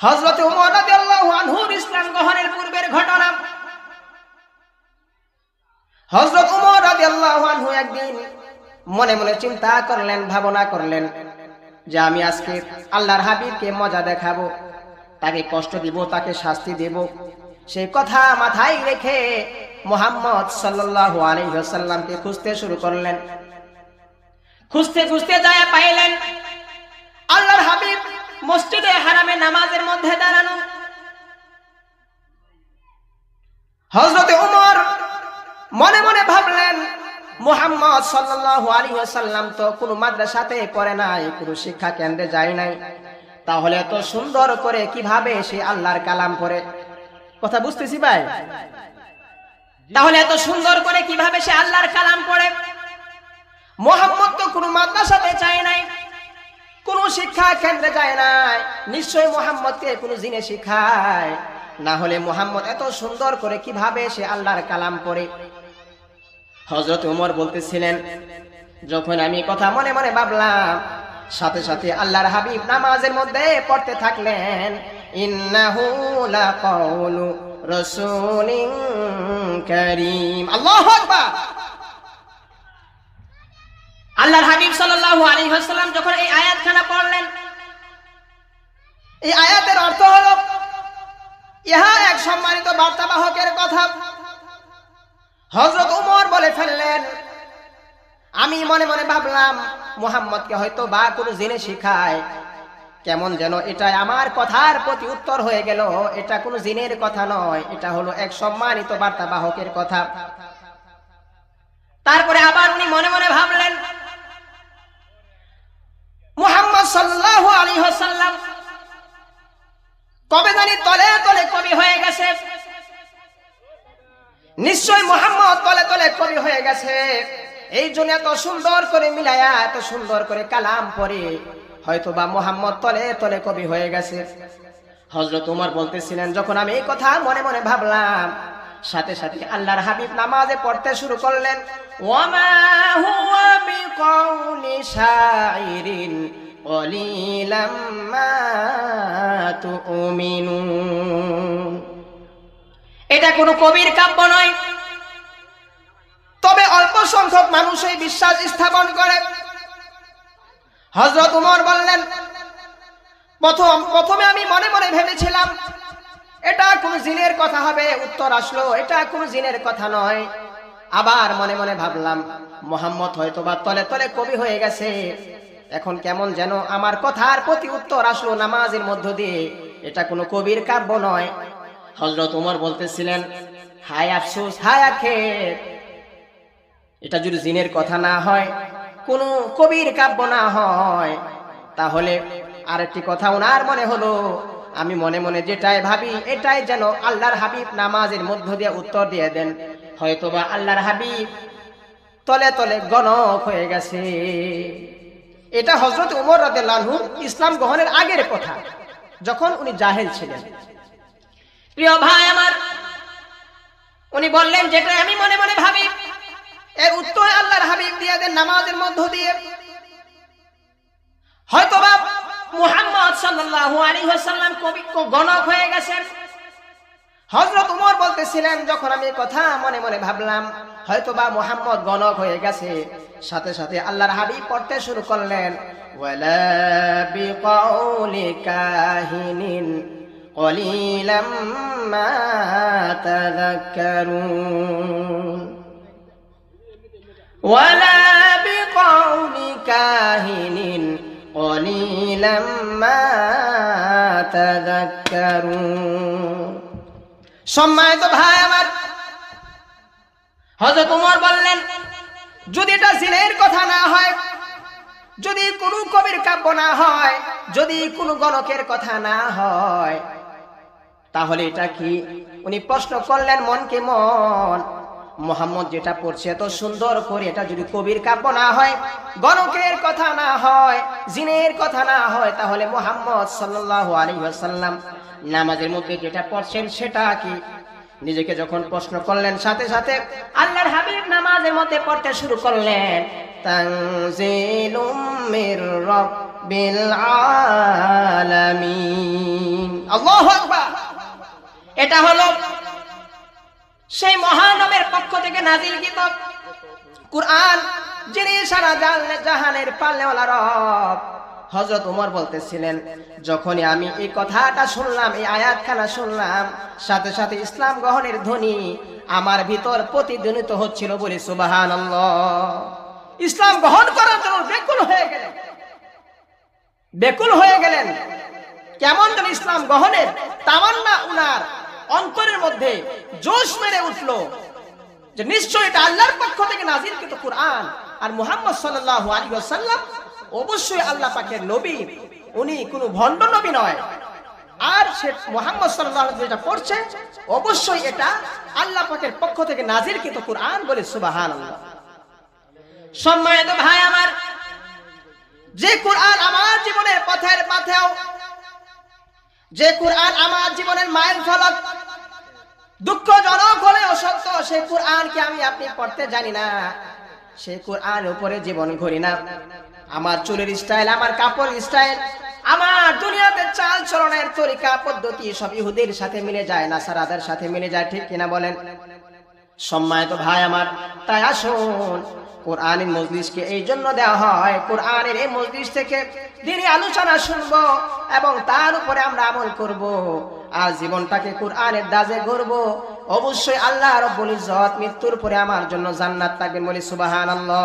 হযরত ওমর রাদিয়াল্লাহু আনহুর ইসলাম গ্রহণের পূর্বের ঘটনা। হযরত ওমর রাদিয়াল্লাহু আনহু একদিন মনে মনে চিন্তা করলেন, ভাবনা করলেন যে আমি আজকে আল্লাহর হাবিবকে মজা দেখাবো, তাকে কষ্ট দিব, তাকে শাস্তি দেব। সেই কথা মাথায় রেখে মুহাম্মদ সাল্লাল্লাহু আলাইহি ওয়াসাল্লামকে খুঁজতে শুরু করলেন। খুঁজতে খুঁজতে যায় পাইলেন আল্লাহর হাবিব মসজিদে হারামে নামাজের মধ্যে দাঁড়ানো। হযরত ওমর মনে মনে ভাবলেন, মুহাম্মদ সাল্লাল্লাহু আলাইহি ওয়াসাল্লাম তো কোনো মাদ্রাসাতে পড়ে নাই, কোনো শিক্ষা কেন্দ্রে যায় নাই, তাহলে এত সুন্দর করে কিভাবে সে আল্লাহর কালাম পড়ে? কথা বুঝতেছি ভাই? তাহলে এত সুন্দর করে কিভাবে সে আল্লাহর কালাম পড়ে? মুহাম্মদ তো কোনো মাদ্রাসাতে যায় নাই, কোনো শিক্ষা কেন্দ্রে যায় নাই, নিশ্চয়ই মুহাম্মদকে কোনো জিনে শিখায়, না হলে মুহাম্মদ এত সুন্দর করে কিভাবে সে আল্লাহর কালাম পড়ে? হযরত ওমর বলতেছিলেন, যখন আমি কথা মনে মনে ভাবলাম, সাথে সাথে আল্লাহর হাবিব নামাজের মধ্যে পড়তে থাকলেন, ইন্নাহু লাকাউলু রাসূলিন কারীম। আল্লাহু আকবার। আল্লাহর হাবিব সাল্লাল্লাহু আলাইহি ওয়াসাল্লাম যখন এই আয়াতখানা পড়লেন, এই আয়াতের অর্থ হলো ইহা এক সম্মানিত বার্তাবাহকের কথা। হযরত ওমর বলে ফেললেন, আমি মনে মনে ভাবলাম মুহাম্মদকে হয়তো বা কোনো জিনে শিখায়, কেমন যেন এটা আমার কথার প্রতি উত্তর হয়ে গেল, এটা কোনো জিনের কথা নয়, এটা হলো এক সম্মানিত বার্তাবাহকের কথা। তারপরে আবার উনি মনে মনে ভাবলেন, মুহাম্মদ সাল্লাল্লাহু আলাইহি ওয়াসাল্লাম কবে জানি তলে তলে কবি হয়ে গেছে, নিশ্চয় মুহাম্মদ তলে তলে কবি হয়ে গেছে, এই জন্য এত সুন্দর করে মিলায়া এত সুন্দর করে কালাম পড়ে, হয়তো বা মুহাম্মদ তলে তলে কবি হয়ে গেছে। হযরত ওমর বলতেছিলেন, যখন আমি এই কথা মনে মনে ভাবলাম, সাথে সাথে আল্লাহর হাবিব নামাজে পড়তে শুরু করলেন, ওয়ামা হুয়া বিকাউলি শাইরিন কলিলাম মা তুমিনুন। এটা কোনো কবির কাব্য নয়, তবে অল্প সংখ্যক মানুষ এই বিশ্বাস স্থাপন করে। হযরত ওমর বললেন, প্রথমে আমি মনে মনে ভেবেছিলাম এটা কোন জিনের কথা হবে, উত্তর আসলো এটা কোন জিনের কথা নয়। আবার মনে মনে ভাবলাম মুহাম্মদ হয়তো বা তলে তলে কবি হয়ে গেছে, এখন কেমন যেন আমার কথার প্রতি উত্তর আসলো নামাজের মধ্য দিয়ে, এটা কোনো কবির কাব্য নয়। হযরত ওমর বলতেছিলেন, হায় আফসোস, হায় আক্ষেপ, এটা যদি জিনের কথা না হয়, কোনো কবির কাব্য না হয়, তাহলে আরেকটি কথা ওনার মনে হলো, আমি মনে মনে যেটাই ভাবি এটাই যেন আল্লাহর হাবিব নামাজের মধ্য দিয়ে উত্তর দিয়ে দেন, হয়তোবা আল্লাহর হাবিব তলে তলে গণক হয়ে গেছে। এটা হযরত ওমর রাদিয়াল্লাহু আনহু ইসলাম গ্রহণের আগের কথা, যখন উনি জাহেল ছিলেন। প্রিয় ভাই আমার, উনি বললেন যেটা আমি মনে মনে ভাবি এর উত্তর আল্লাহর হাবিব দিয়ে দেন নামাজের মধ্য দিয়ে, হয়তোবা মুহাম্মদ সাল্লাল্লাহু আলাইহি ওয়াসাল্লাম কবি গণক হয়ে গেছেন। হযরত ওমর বলতেছিলেন, যখন আমি কথা মনে মনে ভাবলাম হয়তোবা মুহাম্মদ গণক হয়ে গেছে, সাথে সাথে আল্লাহর হাবিব পড়তে শুরু করলেন, ওয়ালা বিকাউলি কাহিনিন কলিলাম মা তাযাক্কারুন, ওয়ালা বিকাউলি কাহিনিন কলিলাম মা তাযাক্কারুন। সম্মানিত ভাই আমার, হযরত ওমর বললেন, যদি এটা জিনের কথা না হয়, যদি কোনো কবির কাব্য না হয়, যদি কোনো গণকের কথা না হয়, তাহলে এটা কি? উনি প্রশ্ন করলেন মনকে মন, মুহাম্মদ যেটা পড়ছে এত সুন্দর করে, এটা যদি কবির কাব্য না হয়, গণকের কথা না হয়, জিনের কথা না হয়, তাহলে মুহাম্মদ সাল্লাল্লাহু আলাইহি ওয়াসাল্লাম নামাজের মধ্যে যেটা পড়ছেন সেটা কি? নিজেকে যখন প্রশ্ন করলেন, সাথে সাথে আল্লাহর হাবিব নামাজের মধ্যে পড়তে শুরু করলেন, তানজিলুম মির রাব্বিল আলামিন। আল্লাহু আকবার। এটা হলো সেই মহানবের পক্ষ থেকে নাজিলকৃত কুরআন, যিনি সারা জাহানের পালনেওয়ালা রব। হযরত ওমর বলতেছিলেন, যখনই আমি এই কথাটা শুনলাম, এই আয়াতখানা শুনলাম, সাথে সাথে ইসলাম গ্রহণের ধ্বনি আমার ভিতর প্রতিধ্বনিত হচ্ছিল, বলে সুবহানাল্লাহ। ইসলাম গ্রহণ করার জন্য বেকুল হয়ে গেলেন। কেমন যেন ইসলাম গ্রহণের তামান্না উনার অন্তরের মধ্যে জোশ মেরে উঠলো, যে নিশ্চয় এটা আল্লাহর পক্ষ থেকে নাজিলকৃত কুরআন, আর মুহাম্মদ সাল্লাল্লাহু আলাইহি ওয়াসাল্লাম অবশ্যই আল্লাহ পাকের নবী, উনি কোনো ভণ্ড নবী নয়। আর সে মুহাম্মদ সাল্লাল্লাহু আলাইহি ওয়াসাল্লাম যেটা পড়ছে অবশ্যই এটা আল্লাহ পাকের পক্ষ থেকে নাজিলকৃত কুরআন, বলে সুবহানাল্লাহ। সম্মানিত ভাই আমার, যে কুরআন আমার জীবনের পথের পাথেও, যে কুরআন আমার জীবনের মাইল ফলক, দুঃখজনক হলেও সত্য, সেই কুরআনকে আমি আপনি পড়তে জানি না, সেই কুরআন উপরে জীবন ঘুরি না। আমার চুলের স্টাইল, আমার কাপড়ের স্টাইল, আমার দুনিয়াতে চাল চলনের তরিকা পদ্ধতি সব ইহুদির সাথে মিলে যায়, নাসারাদের সাথে মিলে যায়, ঠিক কিনা বলেন? সম্মানিত ভাই আমার, তাই আসুন, কোরআনের মজলিসকে এই জন্য দেওয়া হয়, কোরআনের এই মজলিস থেকে দিনই আলোচনা শুনবো এবং তার উপরে আমরা আমল করব, আর জীবনটাকে কোরআনের দাজে গড়ব। অবশ্যই আল্লাহ রাব্বুল ইজ্জত মৃত্যুর পরে আমার জন্য জান্নাত থাকবেন, বলি সুবহানাল্লাহ।